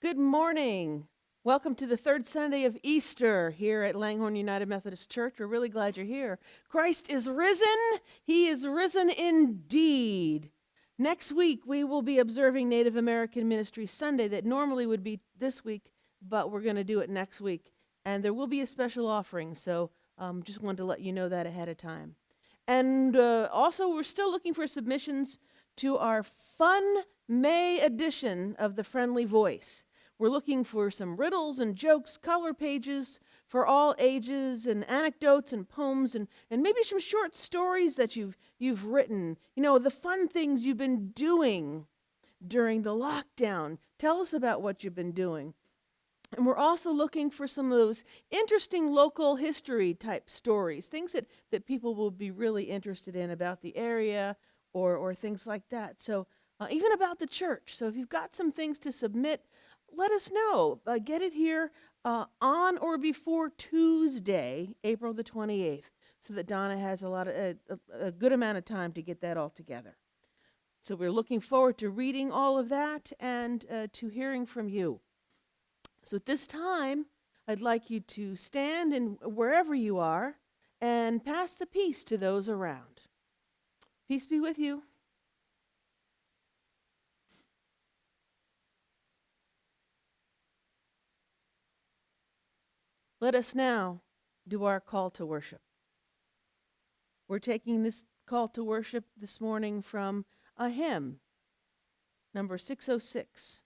Good morning. Welcome to the third Sunday of Easter here at Langhorne United Methodist Church. We're really glad you're here. Christ is risen. He is risen indeed. Next week, we will be observing Native American Ministry Sunday that normally would be this week, but we're going to do it next week. And there will be a special offering, so just wanted to let you know that ahead of time. And also, we're still looking for submissions to our fun May edition of The Friendly Voice. We're looking for some riddles and jokes, color pages for all ages, and anecdotes and poems, and maybe some short stories that you've written. You know, the fun things you've been doing during the lockdown. Tell us about what you've been doing. And we're also looking for some of those interesting local history type stories, things that people will be really interested in about the area or things like that. So even about the church. So if you've got some things to submit, let us know. Get it here on or before Tuesday, April the 28th, so that Donna has a good amount of time to get that all together. So we're looking forward to reading all of that and to hearing from you. So at this time, I'd like you to stand and wherever you are and pass the peace to those around. Peace be with you. Let us now do our call to worship. We're taking this call to worship this morning from a hymn, number 606.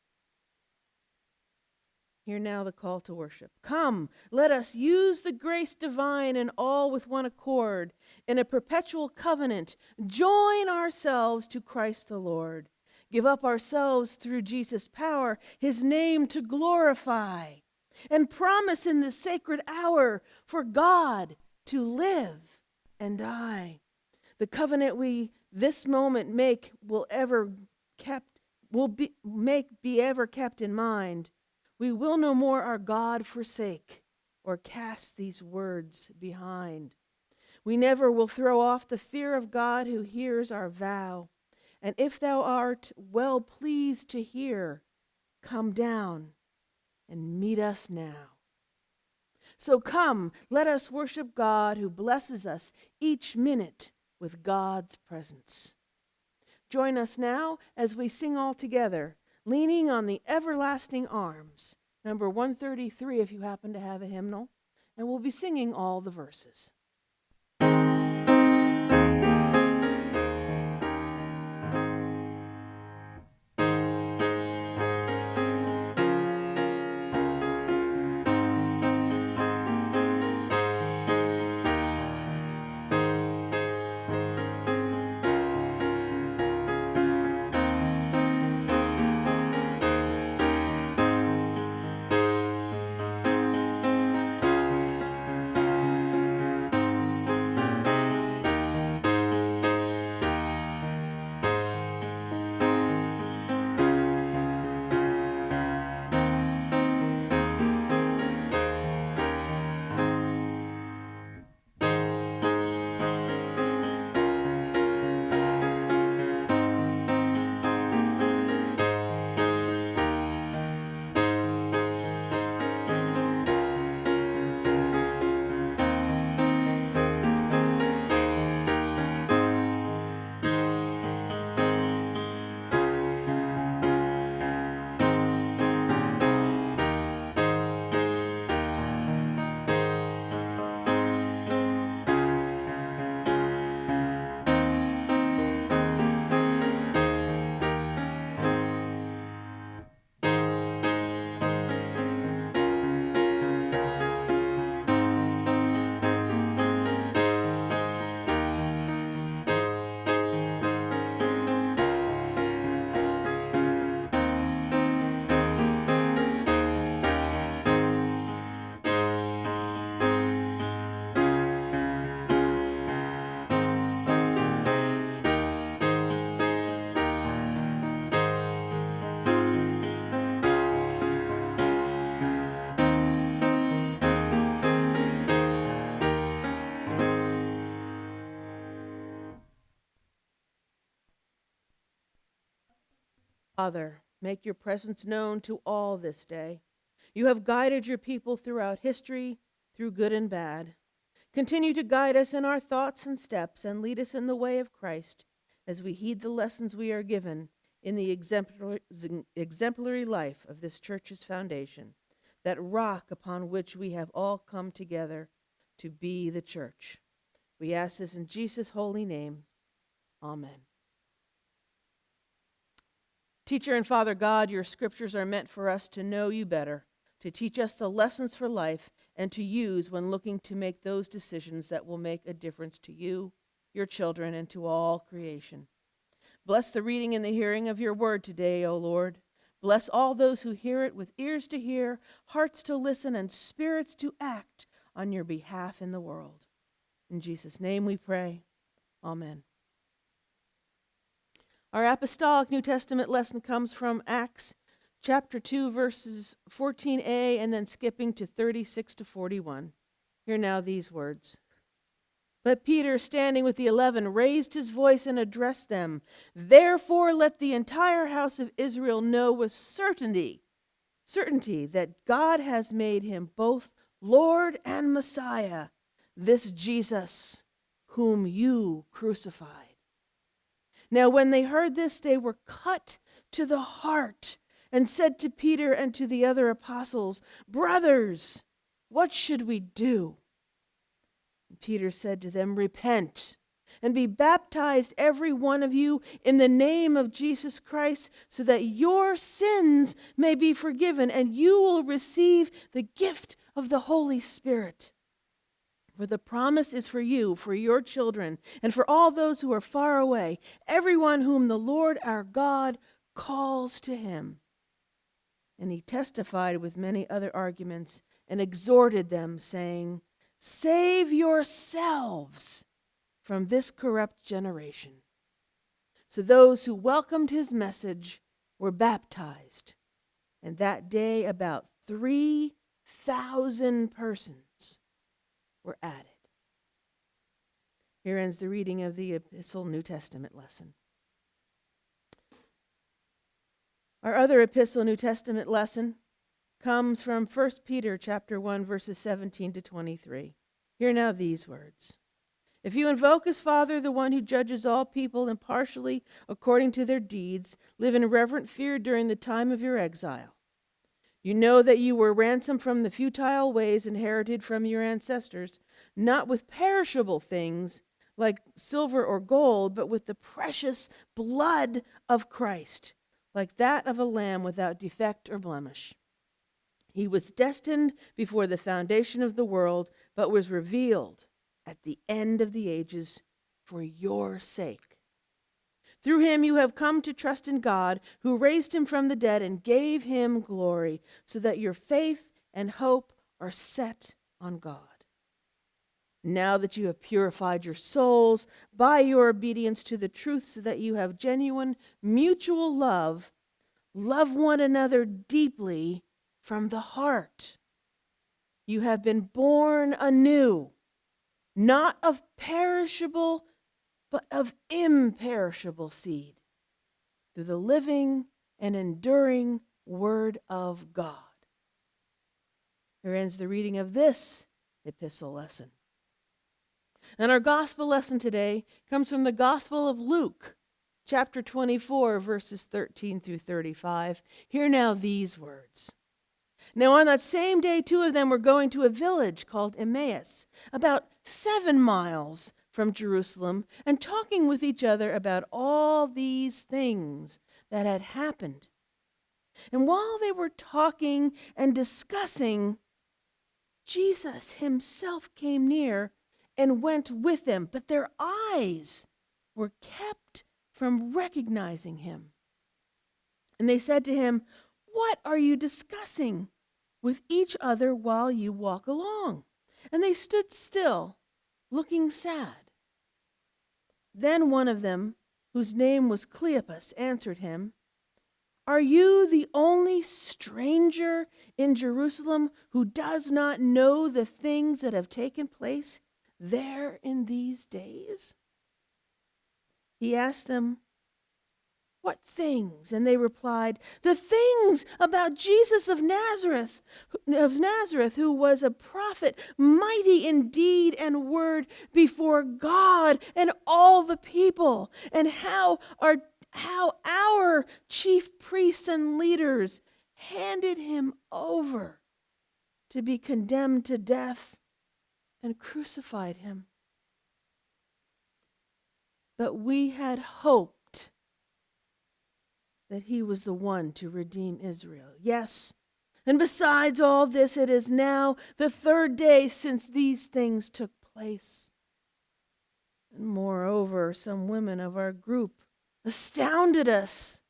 Hear now the call to worship. Come, let us use the grace divine and all with one accord. In a perpetual covenant, join ourselves to Christ the Lord. Give up ourselves through Jesus' power, his name to glorify. And promise in this sacred hour for God to live and die. The covenant we this moment make will be ever kept in mind. We will no more our God forsake or cast these words behind. We never will throw off the fear of God who hears our vow. And if thou art well pleased to hear, come down and meet us now. So come, let us worship God who blesses us each minute with God's presence. Join us now as we sing all together, leaning on the everlasting arms, number 133 if you happen to have a hymnal, and we'll be singing all the verses. Father, make your presence known to all this day. You have guided your people throughout history, through good and bad. Continue to guide us in our thoughts and steps and lead us in the way of Christ as we heed the lessons we are given in the exemplary life of this church's foundation, that rock upon which we have all come together to be the church. We ask this in Jesus' holy name. Amen. Teacher and Father God, your scriptures are meant for us to know you better, to teach us the lessons for life, and to use when looking to make those decisions that will make a difference to you, your children, and to all creation. Bless the reading and the hearing of your word today, O Lord. Bless all those who hear it with ears to hear, hearts to listen, and spirits to act on your behalf in the world. In Jesus' name we pray. Amen. Our apostolic New Testament lesson comes from Acts chapter 2, verses 14a, and then skipping to 36 to 41. Hear now these words. But Peter, standing with the 11, raised his voice and addressed them. Therefore, let the entire house of Israel know with certainty that God has made him both Lord and Messiah, this Jesus, whom you crucified. Now, when they heard this, they were cut to the heart and said to Peter and to the other apostles, Brothers, what should we do? Peter said to them, Repent and be baptized, every one of you, in the name of Jesus Christ, so that your sins may be forgiven, and you will receive the gift of the Holy Spirit. For the promise is for you, for your children, and for all those who are far away, everyone whom the Lord our God calls to him. And he testified with many other arguments and exhorted them, saying, Save yourselves from this corrupt generation. So those who welcomed his message were baptized, and that day about 3,000 persons were added. Here ends the reading of the Epistle New Testament lesson. Our other Epistle New Testament lesson comes from 1 Peter chapter 1, verses 17 to 23. Hear now these words. If you invoke as Father the one who judges all people impartially according to their deeds, live in reverent fear during the time of your exile. You know that you were ransomed from the futile ways inherited from your ancestors, not with perishable things like silver or gold, but with the precious blood of Christ, like that of a lamb without defect or blemish. He was destined before the foundation of the world, but was revealed at the end of the ages for your sake. Through him you have come to trust in God, who raised him from the dead and gave him glory, so that your faith and hope are set on God. Now that you have purified your souls by your obedience to the truth, so that you have genuine mutual love, love one another deeply from the heart. You have been born anew, not of perishable, but of imperishable seed, through the living and enduring Word of God. Here ends the reading of this epistle lesson. And our gospel lesson today comes from the Gospel of Luke, chapter 24, verses 13 through 35. Hear now these words. Now on that same day, 2 of them were going to a village called Emmaus, about 7 miles from Jerusalem, and talking with each other about all these things that had happened. And while they were talking and discussing, Jesus himself came near and went with them, but their eyes were kept from recognizing him. And they said to him, What are you discussing with each other while you walk along? And they stood still, looking sad. Then one of them, whose name was Cleopas, answered him, Are you the only stranger in Jerusalem who does not know the things that have taken place there in these days? He asked them, What things? And they replied, the things about Jesus of Nazareth, who was a prophet, mighty in deed and word before God and all the people, and how our chief priests and leaders handed him over to be condemned to death and crucified him. But we had hoped that he was the one to redeem Israel. Yes, and besides all this, it is now the third day since these things took place. And moreover, some women of our group astounded us.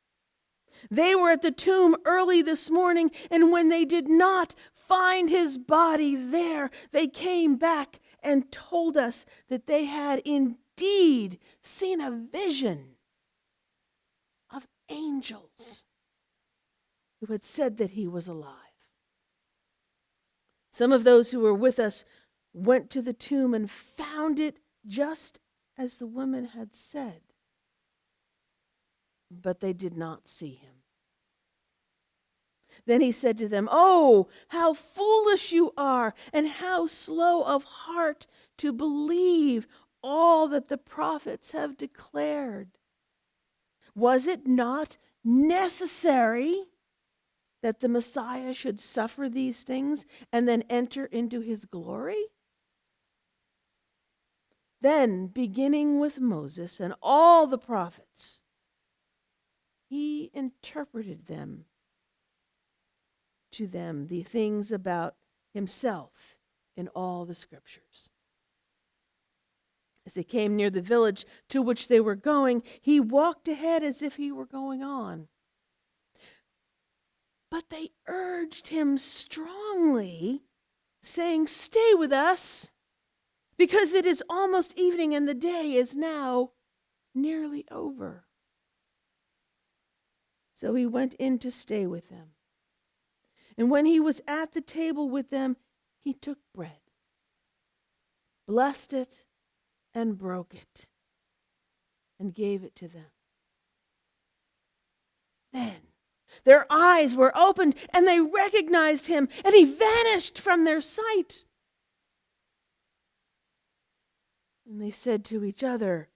They were at the tomb early this morning, and when they did not find his body there, they came back and told us that they had indeed seen a vision of angels who had said that he was alive. Some of those who were with us went to the tomb and found it just as the women had said, but they did not see him. Then he said to them, "Oh, how foolish you are, and how slow of heart to believe all that the prophets have declared. Was it not necessary that the Messiah should suffer these things and then enter into his glory?" Then, beginning with Moses and all the prophets, he interpreted to them the things about himself in all the scriptures. As they came near the village to which they were going, he walked ahead as if he were going on. But they urged him strongly, saying, "Stay with us, because it is almost evening and the day is now nearly over." So he went in to stay with them. And when he was at the table with them, he took bread, blessed it, and broke it, and gave it to them. Then their eyes were opened, and they recognized him, and he vanished from their sight. And they said to each other,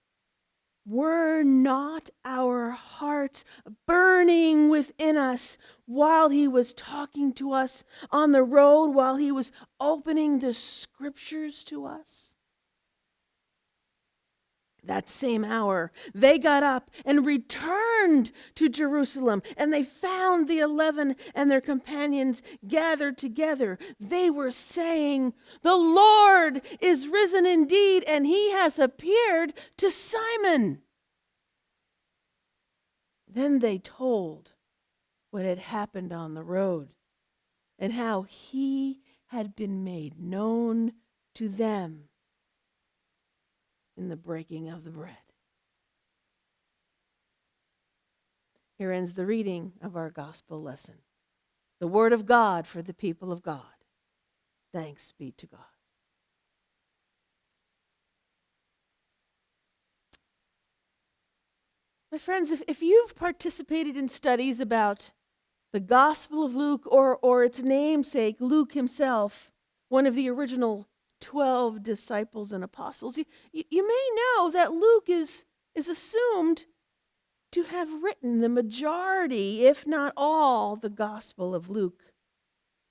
"Were not our hearts burning within us while he was talking to us on the road, while he was opening the scriptures to us?" That same hour, they got up and returned to Jerusalem, and they found the 11 and their companions gathered together. They were saying, "The Lord is risen indeed, and he has appeared to Simon." Then they told what had happened on the road and how he had been made known to them in the breaking of the bread. Here ends the reading of our gospel lesson. The word of God for the people of God. Thanks be to God. My friends, if you've participated in studies about the Gospel of Luke or its namesake, Luke himself, one of the original 12 disciples and apostles, you may know that Luke is assumed to have written the majority, if not all, the Gospel of Luke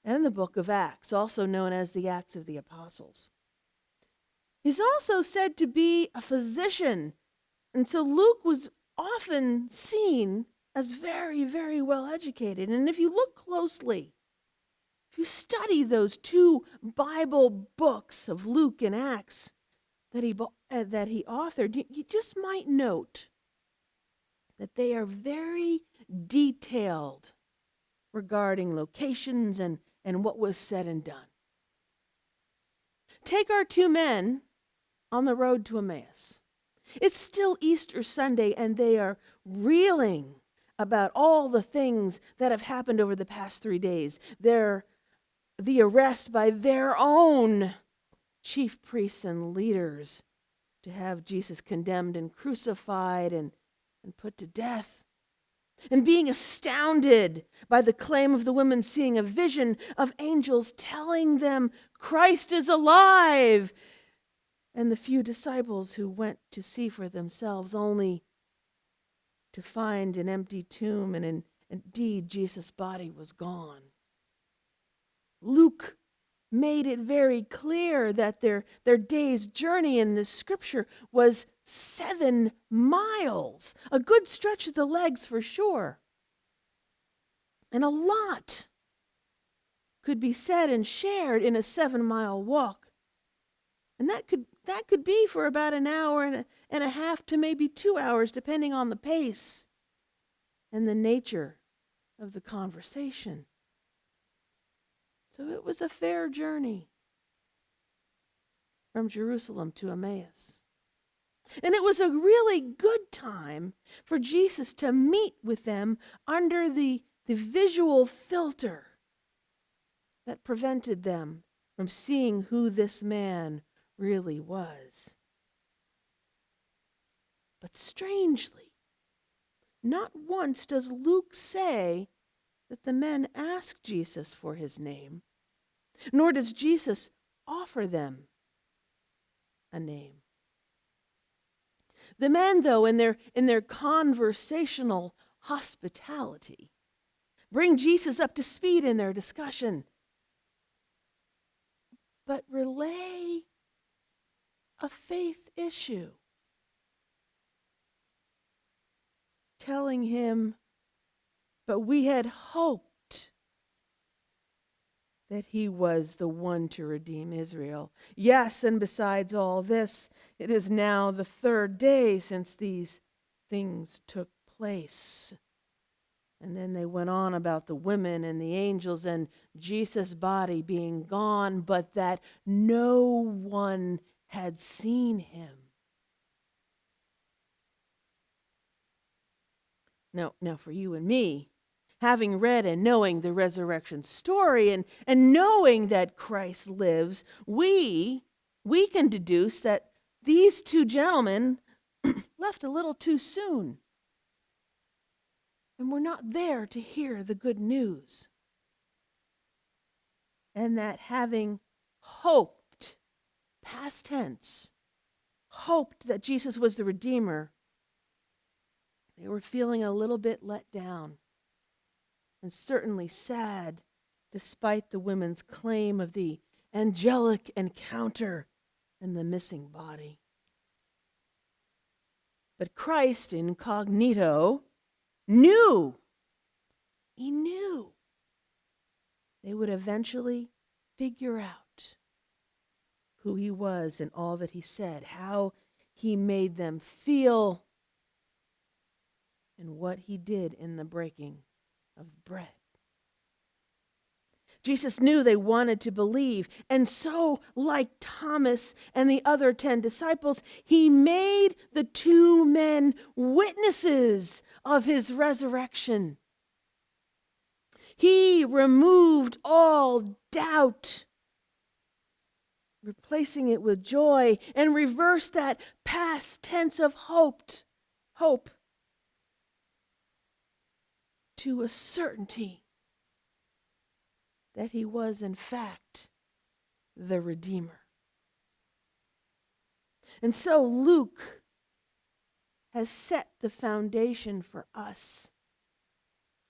and the book of Acts, also known as the Acts of the Apostles. He's also said to be a physician, and so Luke was often seen as very, very well educated. And if you look closely, if you study those two Bible books of Luke and Acts that he authored, you just might note that they are very detailed regarding locations and what was said and done. Take our two men on the road to Emmaus. It's still Easter Sunday, and they are reeling about all the things that have happened over the past 3 days. The arrest by their own chief priests and leaders to have Jesus condemned and crucified and put to death. and being astounded by the claim of the women seeing a vision of angels telling them Christ is alive, and the few disciples who went to see for themselves only to find an empty tomb, and indeed Jesus' body was gone. Luke made it very clear that their day's journey in this scripture was 7 miles, a good stretch of the legs for sure. And a lot could be said and shared in a 7-mile walk. And that could be for about an hour and a half to maybe 2 hours, depending on the pace and the nature of the conversation. So it was a fair journey from Jerusalem to Emmaus. And it was a really good time for Jesus to meet with them under the visual filter that prevented them from seeing who this man really was. But strangely, not once does Luke say that the men asked Jesus for his name, nor does Jesus offer them a name. The men, though, in their conversational hospitality, bring Jesus up to speed in their discussion, but relay a faith issue, telling him, but we had hoped that he was the one to redeem Israel. Yes, and besides all this, it is now the 3rd day since these things took place. And then they went on about the women and the angels and Jesus' body being gone, but that no one had seen him. Now for you and me, having read and knowing the resurrection story and knowing that Christ lives, we can deduce that these 2 gentlemen left a little too soon and were not there to hear the good news. And that having hoped, past tense, hoped that Jesus was the Redeemer, they were feeling a little bit let down and certainly sad, despite the women's claim of the angelic encounter and the missing body. But Christ incognito knew. He knew they would eventually figure out who he was and all that he said, how he made them feel, and what he did in the breaking of bread. Jesus knew they wanted to believe, and so, like Thomas and the other 10 disciples, he made the 2 men witnesses of his resurrection. He removed all doubt, replacing it with joy, and reversed that past tense of hope to a certainty that he was, in fact, the Redeemer. And so Luke has set the foundation for us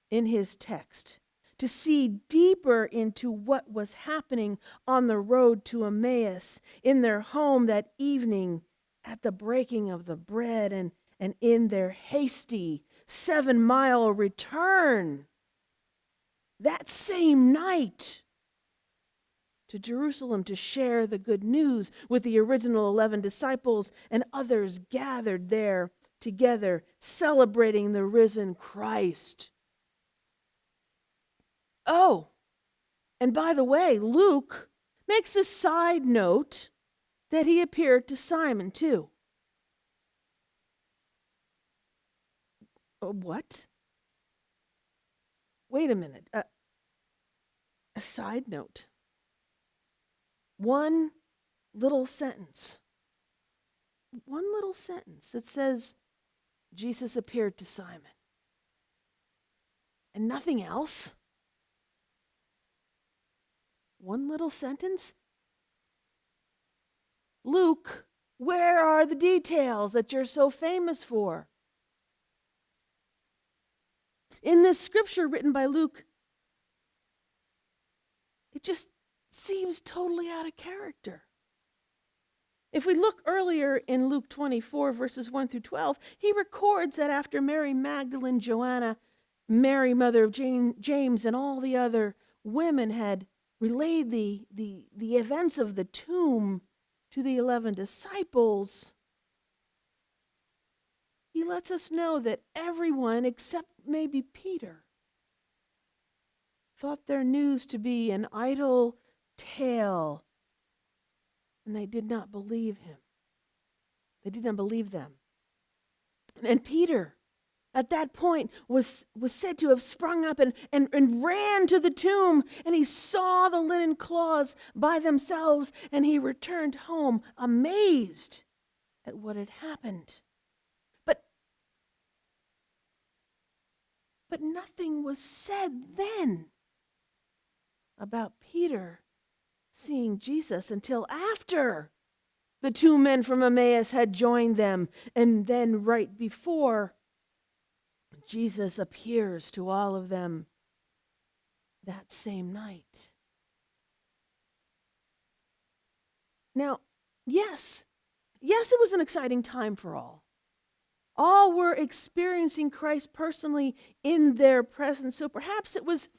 in his text to see deeper into what was happening on the road to Emmaus, in their home that evening, at the breaking of the bread, and in their hasty 7-mile return that same night to Jerusalem to share the good news with the original 11 disciples and others gathered there together, celebrating the risen Christ. Oh, and by the way, Luke makes a side note that he appeared to Simon too. What? Wait a minute. A side note. One little sentence that says Jesus appeared to Simon. and nothing else? One little sentence? Luke, where are the details that you're so famous for? In this scripture written by Luke, it just seems totally out of character. If we look earlier in Luke 24, verses 1 through 12, he records that after Mary Magdalene, Joanna, Mary, mother of James, and all the other women had relayed the events of the tomb to the 11 disciples, he lets us know that everyone except maybe Peter thought their news to be an idle tale, and they did not believe him. They did not believe them. And Peter, at that point, was said to have sprung up and ran to the tomb, and he saw the linen cloths by themselves, and he returned home amazed at what had happened. But nothing was said then about Peter seeing Jesus until after the two men from Emmaus had joined them, and then right before Jesus appears to all of them that same night. Now, yes, it was an exciting time for all. All were experiencing Christ personally in their presence, so perhaps it wasn't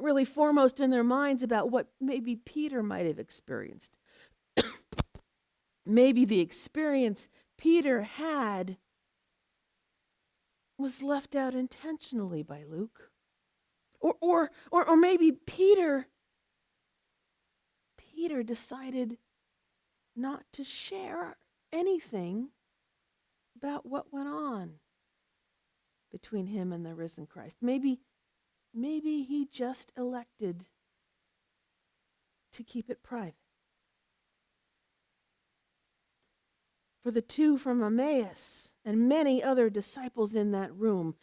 really foremost in their minds about what maybe Peter might have experienced. Maybe the experience Peter had was left out intentionally by Luke. Or maybe Peter decided not to share anything about what went on between him and the risen Christ. Maybe he just elected to keep it private. For the two from Emmaus and many other disciples in that room,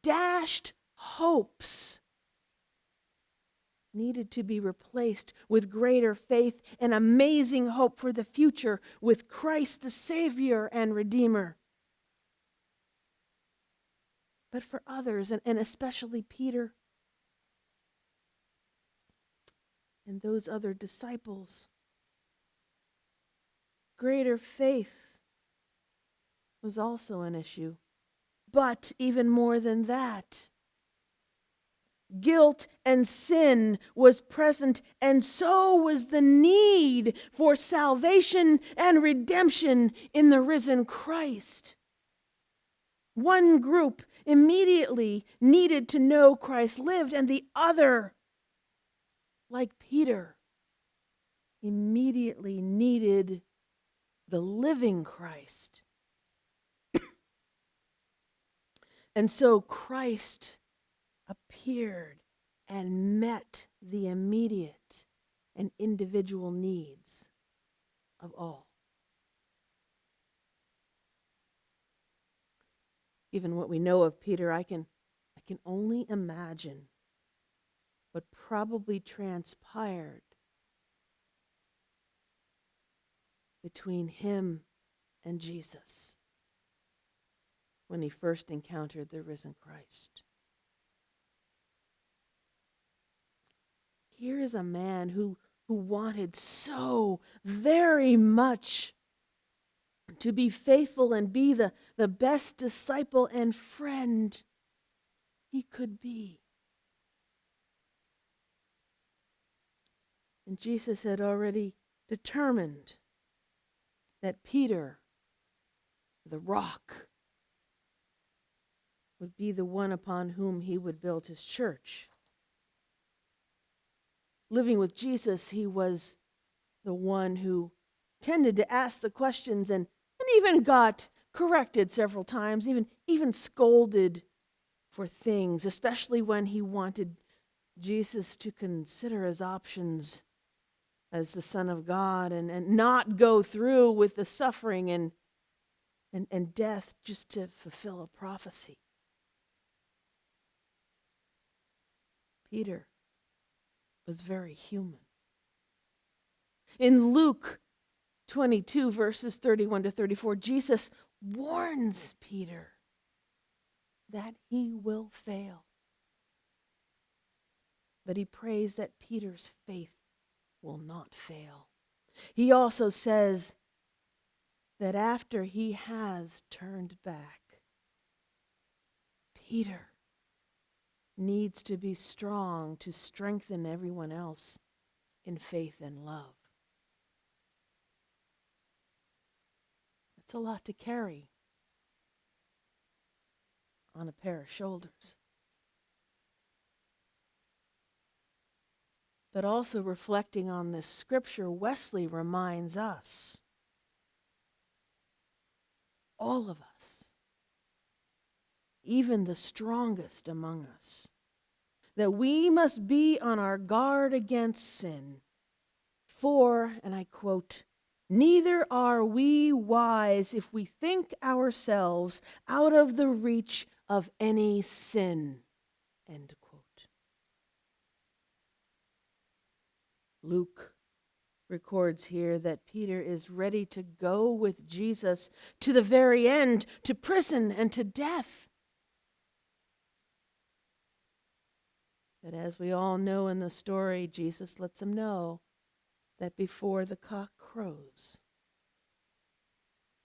dashed hopes needed to be replaced with greater faith and amazing hope for the future with Christ the Savior and Redeemer. But for others, and especially Peter and those other disciples, greater faith was also an issue. But even more than that, guilt and sin was present, and so was the need for salvation and redemption in the risen Christ. One group immediately needed to know Christ lived, and the other, like Peter, immediately needed the living Christ. And so Christ appeared and met the immediate and individual needs of all. Given what we know of Peter, I can only imagine what probably transpired between him and Jesus when he first encountered the risen Christ. Here is a man who wanted so very much to be faithful and be the best disciple and friend he could be. And Jesus had already determined that Peter, the rock, would be the one upon whom he would build his church. Living with Jesus, he was the one who tended to ask the questions and even got corrected several times, even scolded for things, especially when he wanted Jesus to consider his options as the Son of God and not go through with the suffering and death just to fulfill a prophecy. Peter was very human. In Luke 22, verses 31 to 34, Jesus warns Peter that he will fail. But he prays that Peter's faith will not fail. He also says that after he has turned back, Peter needs to be strong to strengthen everyone else in faith and love. That's a lot to carry on a pair of shoulders. But also reflecting on this scripture, Wesley reminds us, all of us, even the strongest among us, that we must be on our guard against sin. For, and I quote, "Neither are we wise if we think ourselves out of the reach of any sin." End quote. Luke records here that Peter is ready to go with Jesus to the very end, to prison and to death. But as we all know in the story, Jesus lets him know that before the cock crows,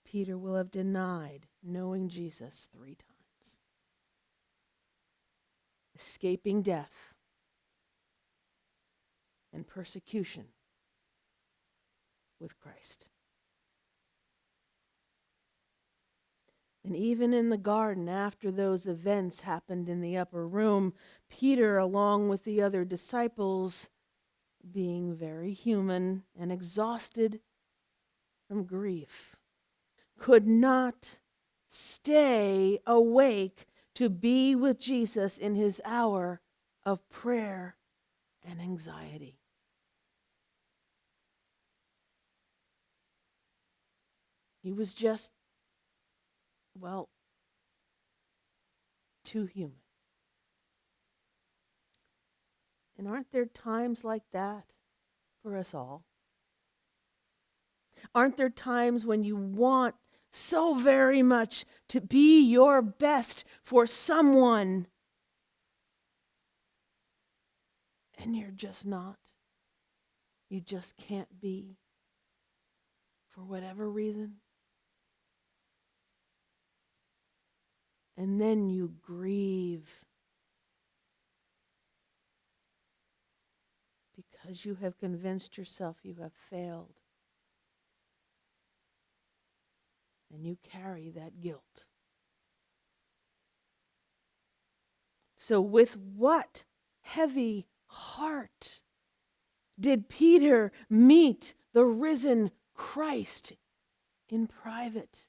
Peter will have denied knowing Jesus 3 times, escaping death and persecution with Christ. And even in the garden, after those events happened in the upper room, Peter, along with the other disciples, being very human and exhausted from grief, could not stay awake to be with Jesus in his hour of prayer and anxiety. He was just, well, too human. And aren't there times like that for us all? Aren't there times when you want so very much to be your best for someone, and you're just not? You just can't be for whatever reason? And then you grieve because you have convinced yourself you have failed. And you carry that guilt. So with what heavy heart did Peter meet the risen Christ in private?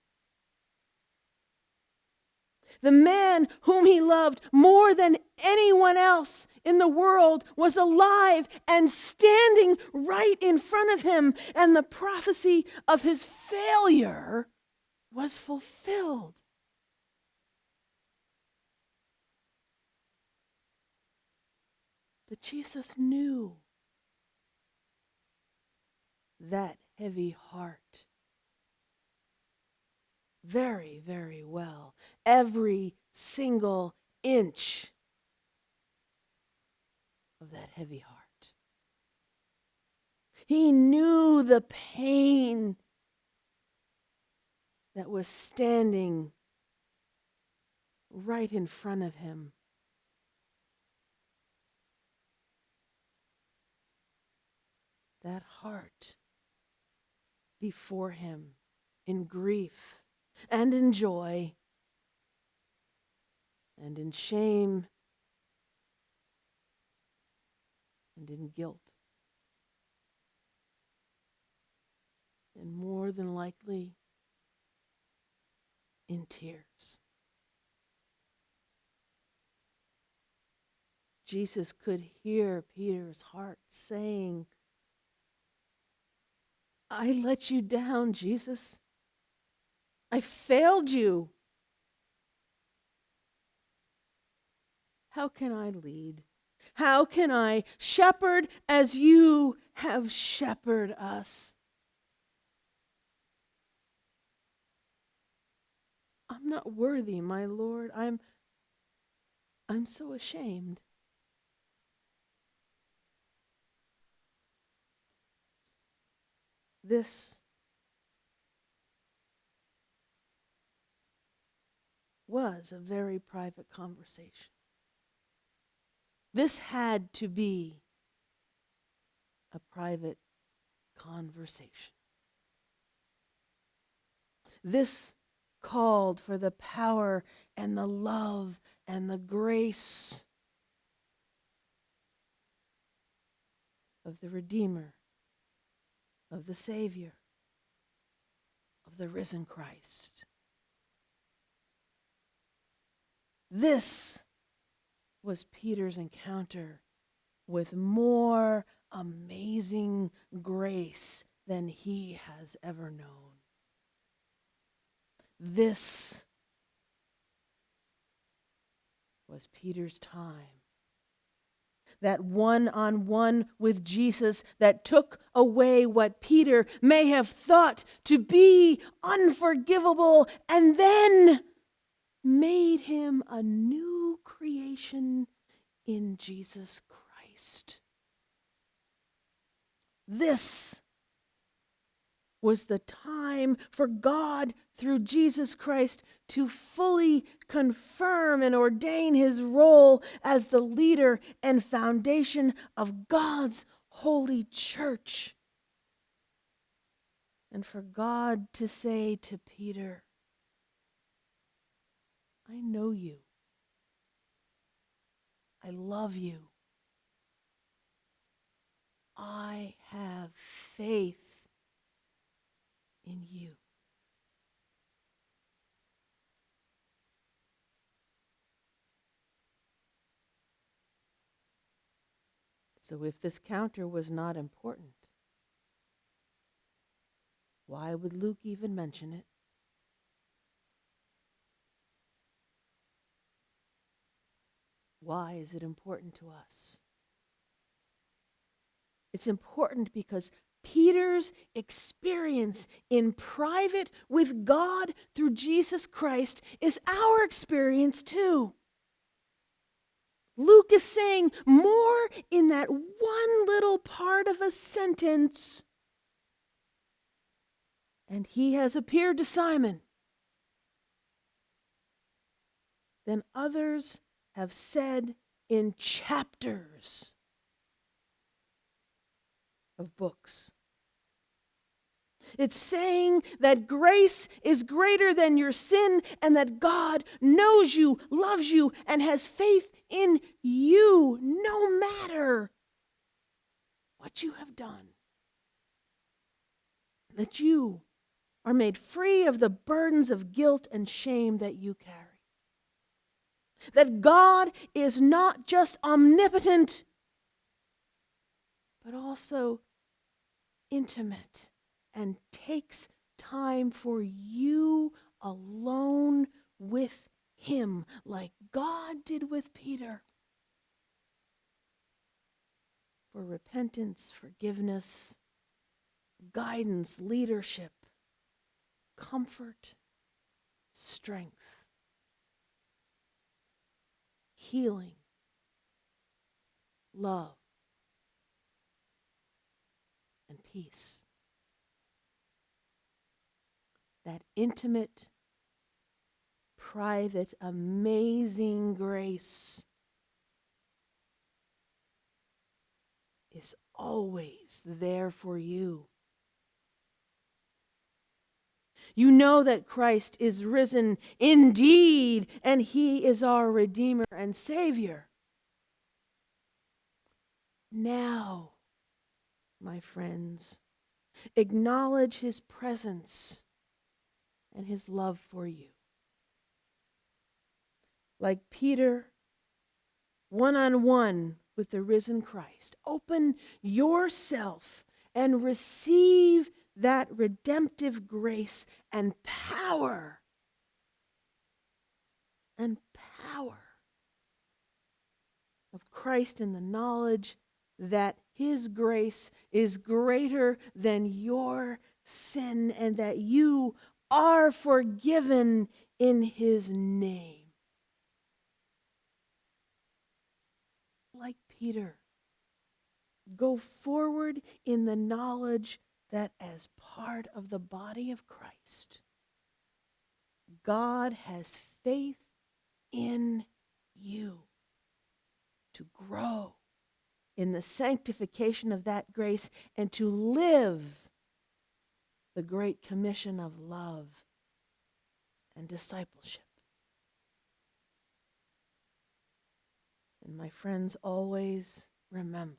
The man whom he loved more than anyone else in the world was alive and standing right in front of him, and the prophecy of his failure was fulfilled. But Jesus knew that heavy heart very, very well. Every single inch of that heavy heart. He knew the pain that was standing right in front of him. That heart before him in grief and in joy and in shame and in guilt. And more than likely, in tears. Jesus could hear Peter's heart saying, "I let you down, Jesus. I failed you. How can I lead? How can I shepherd as you have shepherded us? I'm not worthy, my Lord. I'm so ashamed. This was a very private conversation. This had to be a private conversation. This called for the power and the love and the grace of the Redeemer, of the Savior, of the risen Christ. This was Peter's encounter with more amazing grace than he has ever known. This was Peter's time. That one-on-one with Jesus that took away what Peter may have thought to be unforgivable and then made him a new creation in Jesus Christ. This was the time for God, through Jesus Christ, to fully confirm and ordain his role as the leader and foundation of God's holy church. And for God to say to Peter, I know you. I love you. I have faith in you. So if this counter was not important, why would Luke even mention it? Why is it important to us? It's important because Peter's experience in private with God through Jesus Christ is our experience too. Luke is saying more in that one little part of a sentence. And he has appeared to Simon than others have said in chapters of books. It's saying that grace is greater than your sin and that God knows you, loves you, and has faith in you no matter what you have done. That you are made free of the burdens of guilt and shame that you carry. That God is not just omnipotent, but also intimate and takes time for you alone with him, like God did with Peter. For repentance, forgiveness, guidance, leadership, comfort, strength, healing, love, and peace. That intimate, private, amazing grace is always there for you. You know that Christ is risen indeed, and he is our Redeemer and Savior. Now, my friends, acknowledge his presence and his love for you. Like Peter, one-on-one with the risen Christ, open yourself and receive that redemptive grace and power of Christ in the knowledge that his grace is greater than your sin and that you are forgiven in his name. Like Peter, go forward in the knowledge that as part of the body of Christ, God has faith in you to grow in the sanctification of that grace and to live the great commission of love and discipleship. And my friends, always remember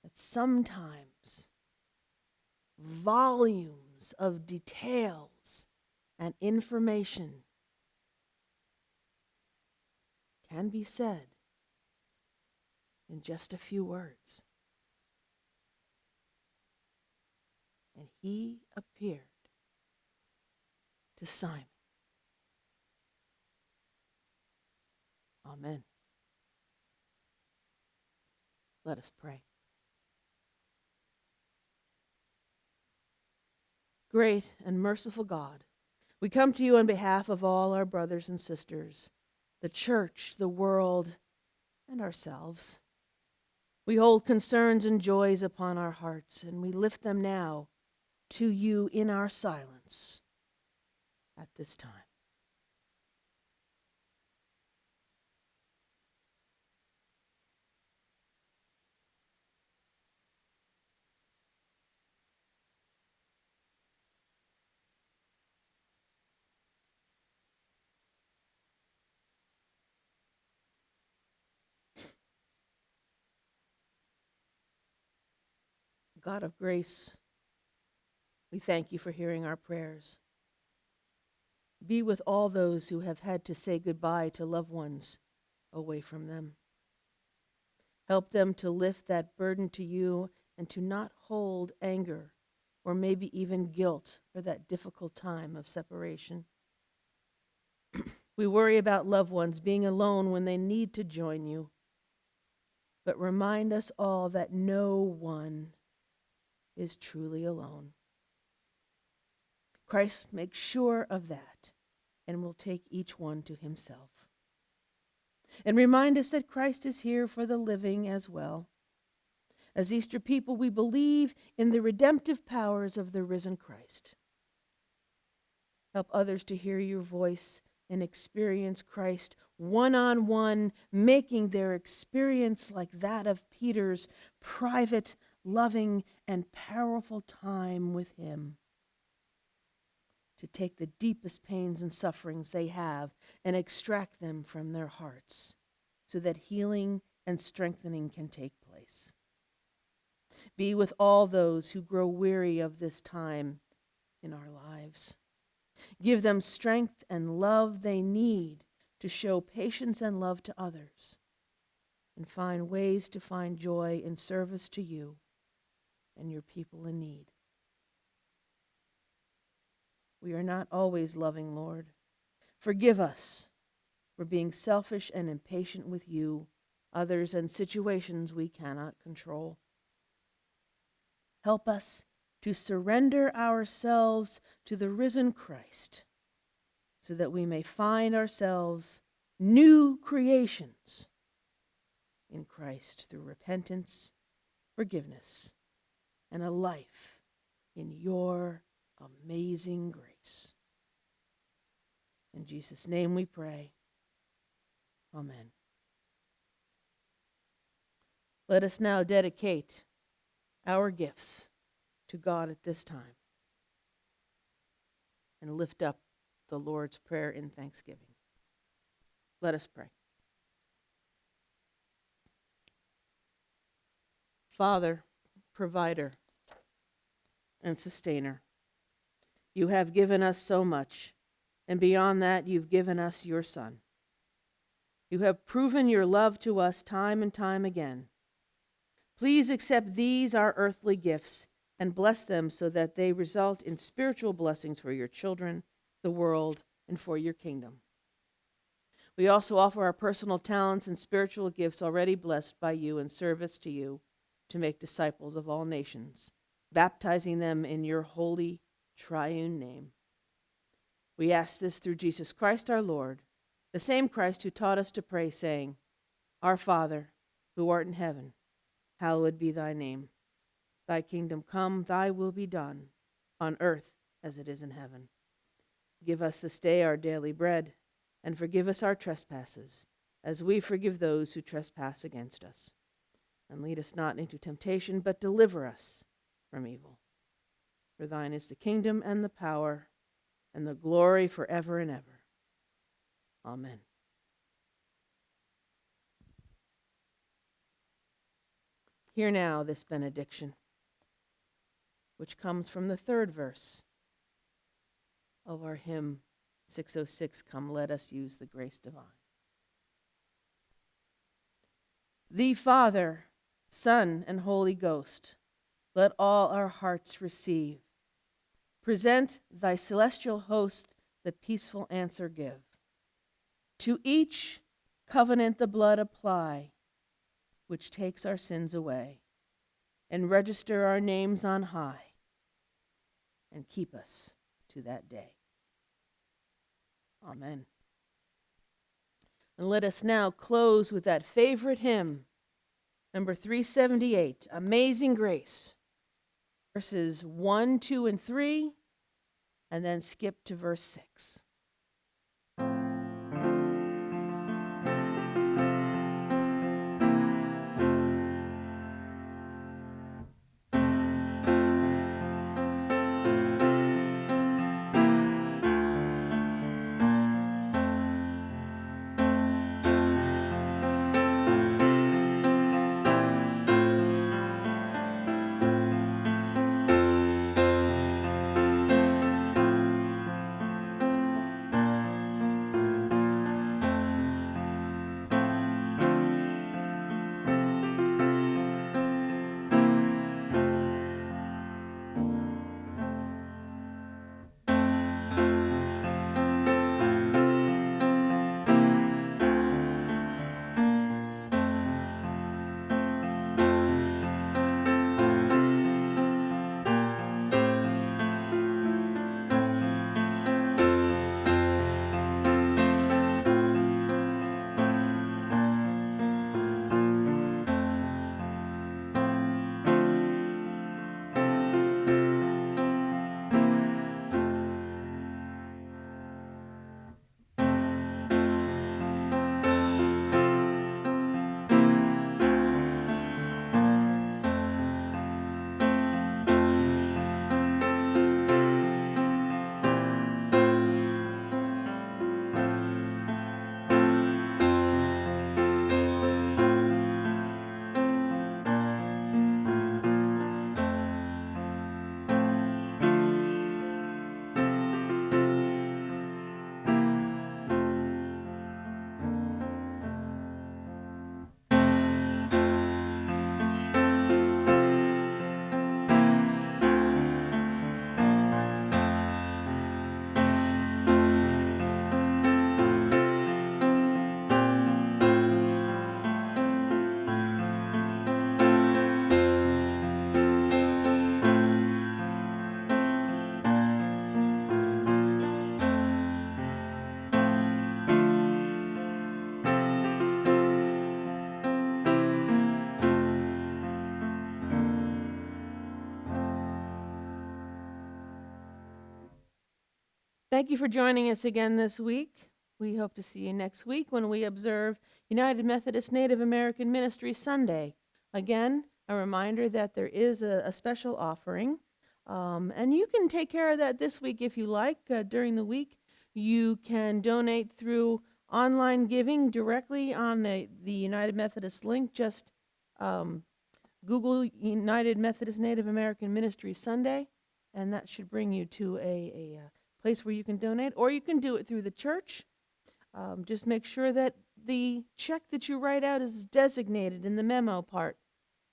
that sometimes volumes of details and information can be said in just a few words. And he appeared to Simon. Amen. Let us pray. Great and merciful God, we come to you on behalf of all our brothers and sisters, the church, the world, and ourselves. We hold concerns and joys upon our hearts, and we lift them now to you in our silence at this time. God of grace, we thank you for hearing our prayers. Be with all those who have had to say goodbye to loved ones away from them. Help them to lift that burden to you and to not hold anger or maybe even guilt for that difficult time of separation. We worry about loved ones being alone when they need to join you. But remind us all that no one is truly alone. Christ makes sure of that and will take each one to himself. And remind us that Christ is here for the living as well. As Easter people, we believe in the redemptive powers of the risen Christ. Help others to hear your voice and experience Christ one-on-one, making their experience like that of Peter's private, loving, and powerful time with him. To take the deepest pains and sufferings they have and extract them from their hearts so that healing and strengthening can take place. Be with all those who grow weary of this time in our lives. Give them strength and love they need to show patience and love to others and find ways to find joy in service to you and your people in need. We are not always loving, Lord. Forgive us for being selfish and impatient with you, others, and situations we cannot control. Help us to surrender ourselves to the risen Christ so that we may find ourselves new creations in Christ through repentance, forgiveness, and a life in your amazing grace. In Jesus' name we pray. Amen. Let us now dedicate our gifts to God at this time and lift up the Lord's Prayer in thanksgiving. Let us pray. Father, provider, and sustainer, you have given us so much, and beyond that, you've given us your Son. You have proven your love to us time and time again. Please accept these, our earthly gifts, and bless them so that they result in spiritual blessings for your children, the world, and for your kingdom. We also offer our personal talents and spiritual gifts already blessed by you in service to you to make disciples of all nations, baptizing them in your holy triune name. We ask this through Jesus Christ our Lord, the same Christ who taught us to pray, saying, Our Father, who art in heaven, hallowed be thy name. Thy kingdom come, thy will be done, on earth as it is in heaven. Give us this day our daily bread, and forgive us our trespasses, as we forgive those who trespass against us. And lead us not into temptation, but deliver us from evil. For thine is the kingdom and the power and the glory forever and ever. Amen. Hear now this benediction, which comes from the third verse of our hymn 606, Come, Let Us Use the Grace Divine. Thee, Father, Son, and Holy Ghost, let all our hearts receive. Present thy celestial host, the peaceful answer give. To each covenant the blood apply, which takes our sins away, and register our names on high, and keep us to that day. Amen. And let us now close with that favorite hymn, number 378, Amazing Grace, verses 1, 2, and 3, and then skip to verse 6. Thank you for joining us again this week. We hope to see you next week when we observe United Methodist Native American Ministry Sunday. Again, a reminder that there is a special offering, and you can take care of that this week if you like. During the week, you can donate through online giving directly on the United Methodist link. Just Google United Methodist Native American Ministry Sunday, and that should bring you to a place where you can donate, or you can do it through the church. Just make sure that the check that you write out is designated in the memo part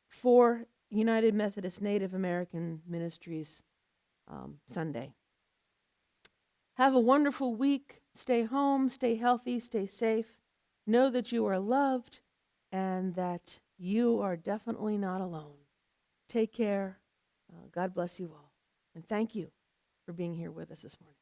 for United Methodist Native American Ministries Sunday. Have a wonderful week. Stay home, stay healthy, stay safe. Know that you are loved and that you are definitely not alone. Take care. God bless you all. And thank you for being here with us this morning.